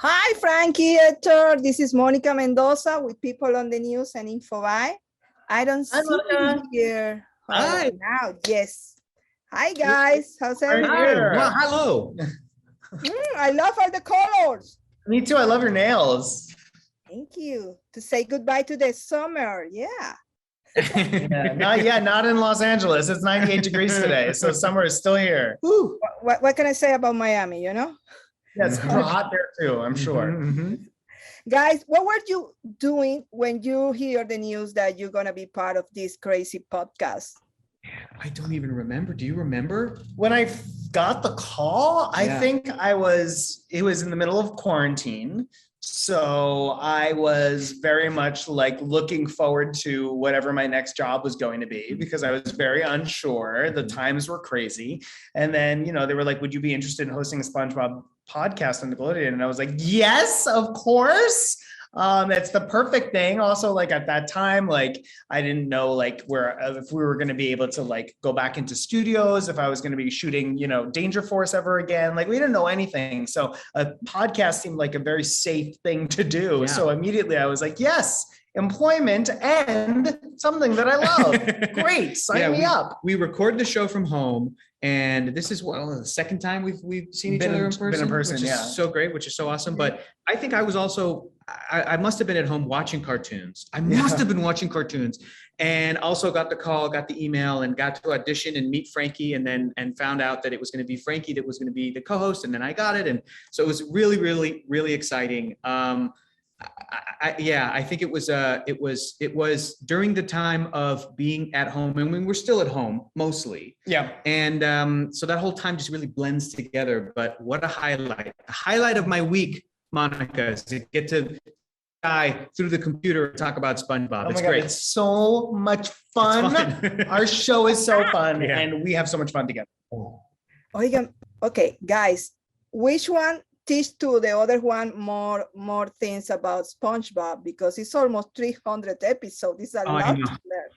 Hi, Frankie, Héctor. This is Mónica Mendoza with People on the News and Infobae. I don't Hi, see you here. Hi. Now, yes. Hi, guys. How's everything? Here. Well, hello. I love all the colors. Me too. I love your nails. Thank you. To say goodbye to the summer. Yeah. Yeah, not in Los Angeles. It's 98 degrees today, so summer is still here. Woo. What can I say about Miami, you know? Yeah, it's hot there too, I'm sure. Mhm. Guys, what were you doing when you hear the news that you're going to be part of this crazy podcast? I don't even remember. Do you remember? When I got the call, I Yeah. think it was in the middle of quarantine. So I was very much like looking forward to whatever my next job was going to be because I was very unsure. The times were crazy. And then, they were like, would you be interested in hosting a SpongeBob podcast on Nickelodeon? And I was like, yes, of course. It's the perfect thing. Also, like at that time, like I didn't know if we were going to be able to go back into studios, if I was going to be shooting, Danger Force ever again. Like we didn't know anything. So a podcast seemed like a very safe thing to do. Yeah. So immediately I was like, yes, employment and something that I love. Great, sign me up. We record the show from home, and this is the second time we've seen each other in person. Been in person, which is so great, which is so awesome. But I think I was also I must have been at home watching cartoons. I must have been watching cartoons, and also got the call, got the email, and got to audition and meet Frankie, and found out that it was going to be Frankie that was going to be the co-host, and then I got it, and so it was really, really, really exciting. I think it was during the time of being at home, and we were still at home mostly. Yeah. And so that whole time just really blends together. But what a highlight! The highlight of my week, Monica, is to get to die through the computer and talk about SpongeBob. Oh It's my God, great. it's so much fun. Our show is so fun, Yeah. and we have so much fun together. Oigan, okay, guys, which one teach to the other one more things about SpongeBob? Because it's almost 300 episodes. It's a lot I to know. learn.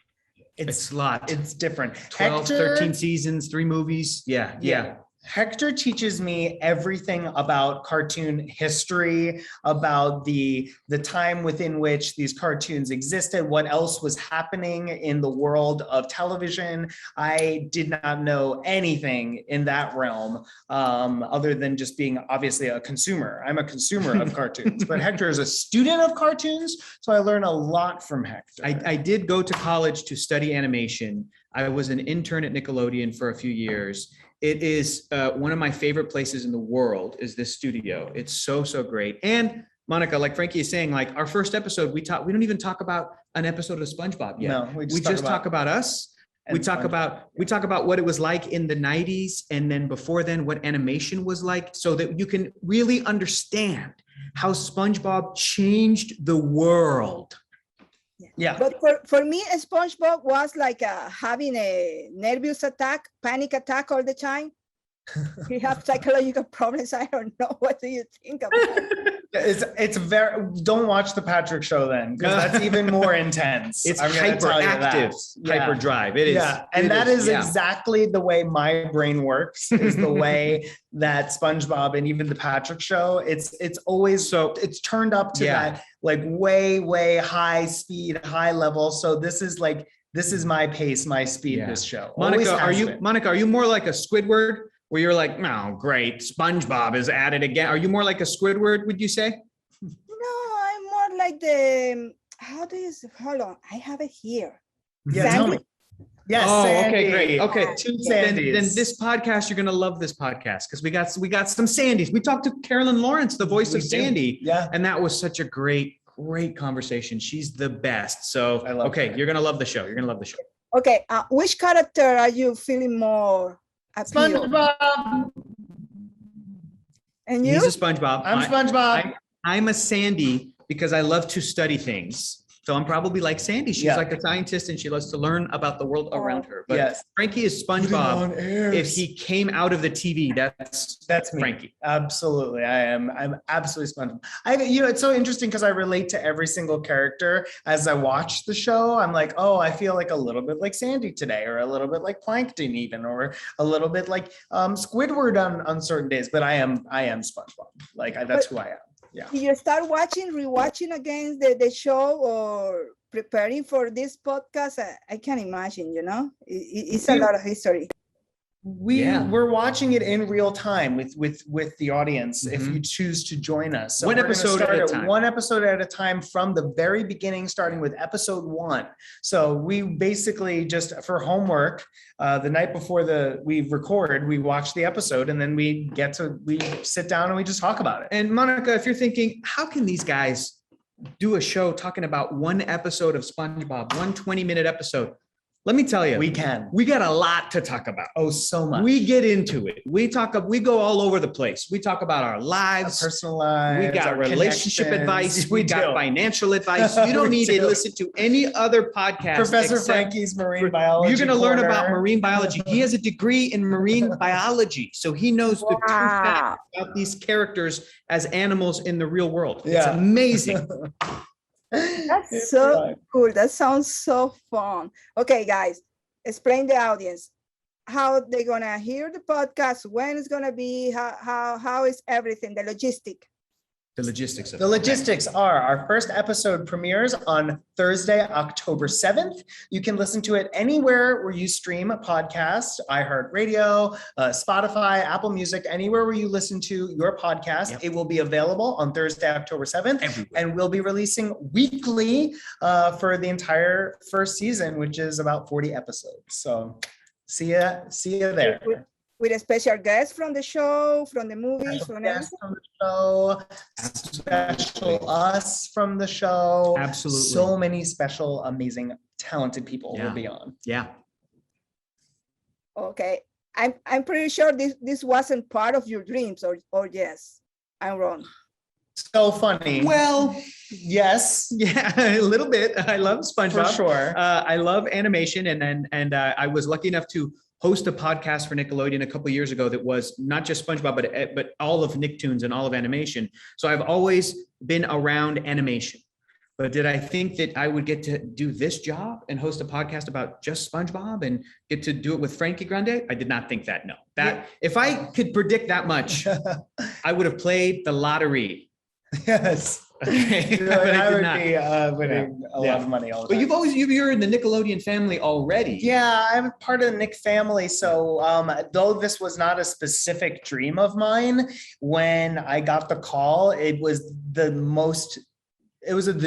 It's a lot. It's different. 12, 13 seasons, 3 movies. Yeah. Hector teaches me everything about cartoon history, about the time within which these cartoons existed, what else was happening in the world of television. I did not know anything in that realm, other than just being obviously a consumer. I'm a consumer of cartoons, but Hector is a student of cartoons, so I learn a lot from Hector. I did go to college to study animation. I was an intern at Nickelodeon for a few years. It is one of my favorite places in the world is this studio. It's so great. And Monica, like Frankie is saying, like our first episode, we don't even talk about an episode of SpongeBob yet. No, we just talk about us. We talk about what it was like in the 90s, and then before then what animation was like, so that you can really understand how SpongeBob changed the world. Yeah. But for me, SpongeBob was like having a nervous attack, panic attack all the time. He have psychological problems. I don't know. What do you think about it? It's very, don't watch the Patrick Show then, because that's even more intense. It's I'm gonna tell you that. hyperactive, hyperdrive. It is. Yeah, and that is exactly the way my brain works, is the way that SpongeBob and even the Patrick Show, it's always it's turned up to that like way high speed, high level. So this is my pace, my speed, this show. Monica, are you more like a Squidward, where you're like, oh, great, SpongeBob is at it again? Are you more like a Squidward, would you say? No, I'm more like the, hold on, I have it here. Yeah, Sandy? tell me. Yes. Oh, Sandy. okay, great. Okay, Two then Sandys. this podcast, you're gonna love this podcast, because we got some Sandys. We talked to Carolyn Lawrence, the voice of Sandy. Yeah. And that was such a great conversation. She's the best. So, okay, you're gonna love the show. You're gonna love the show. Okay, which character are you feeling more appeal? SpongeBob. And you? He's a SpongeBob. I'm SpongeBob. I'm a Sandy because I love to study things. So I'm probably like Sandy. She's like a scientist, and she loves to learn about the world around her. But Frankie is SpongeBob. If he came out of the TV, that's me. Frankie. Absolutely. I'm absolutely SpongeBob. It's so interesting because I relate to every single character as I watch the show. I'm like, oh, I feel like a little bit like Sandy today, or a little bit like Plankton even, or a little bit like Squidward on certain days. But I am SpongeBob. That's who I am. Yeah. Did you start rewatching again the show or preparing for this podcast? I can imagine, you know, it's a lot of history. We're watching it in real time with the audience if Mhm. you choose to join us. So One we're gonna episode start at a time. one episode at a time from the very beginning, starting with episode 1. So we basically just for homework, the night before we record, we watch the episode and then we sit down and we just talk about it. And Monica, if you're thinking, how can these guys do a show talking about one episode of SpongeBob, one 20-minute episode? Let me tell you, We got a lot to talk about. Oh, so much. We get into it. We go all over the place. We talk about our Our lives. personal lives. We got our relationship connections. advice. We got do. financial advice. You don't We need to do. listen to any other podcast. Professor except Frankie's marine biology. You're going to learn about corner. marine biology. He has a degree in marine biology, so he knows the true Wow. facts about these characters as animals in the real world. It's Yeah. amazing. That's It's so fun. cool. That sounds so fun. Okay, guys, explain the audience how they're gonna hear the podcast, when it's gonna be, how is everything, the logistic. The logistics of The it. logistics are our first episode premieres on Thursday, October 7th. You can listen to it anywhere where you stream podcasts, iHeartRadio, Spotify, Apple Music, anywhere where you listen to your podcast. Yep. It will be available on Thursday, October 7th. Everywhere. And we'll be releasing weekly for the entire first season, which is about 40 episodes. So see ya there. With a special guest from the show, from the movies, Special from guest everything. from the show, special us from the show. Absolutely. So many special, amazing, talented people Yeah. will be on. Yeah. Okay, I'm pretty sure this wasn't part of your dreams, or yes, I'm wrong. So funny. Well, Yes, yeah, a little bit. I love SpongeBob. for sure. I love animation, and I was lucky enough to host a podcast for Nickelodeon a couple of years ago that was not just SpongeBob, but all of Nicktoons and all of animation. So I've always been around animation. But did I think that I would get to do this job and host a podcast about just SpongeBob and get to do it with Frankie Grande? I did not think that. No, that if I could predict that much, I would have played the lottery. Yes. Okay, But but I I did would not. be winning a Yeah. lot of money all the But time. you're in the Nickelodeon family already. Yeah, I'm part of the Nick family. So though this was not a specific dream of mine, when I got the call, it was the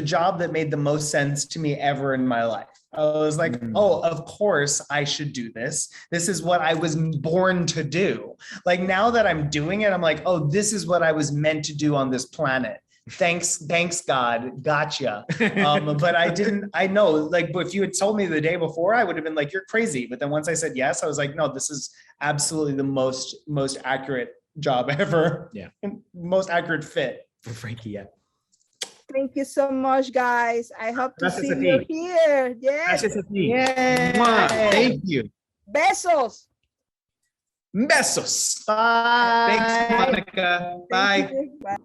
job that made the most sense to me ever in my life. I was like, oh, of course I should do this. This is what I was born to do. Like now that I'm doing it, I'm like, oh, this is what I was meant to do on this planet. Thanks God, gotcha. But I know, like, but if you had told me the day before, I would have been like, you're crazy. But then once I said yes, I was like, no, this is absolutely the most accurate job ever. Yeah. Most accurate fit. For Frankie, yeah. Thank you so much, guys. I hope to Gracias see a you ti. here. Yes. Gracias a ti. Yay. Mwah. Thank you. Besos. Besos. Bye. Thanks, Monica. Bye. Thank you. Bye.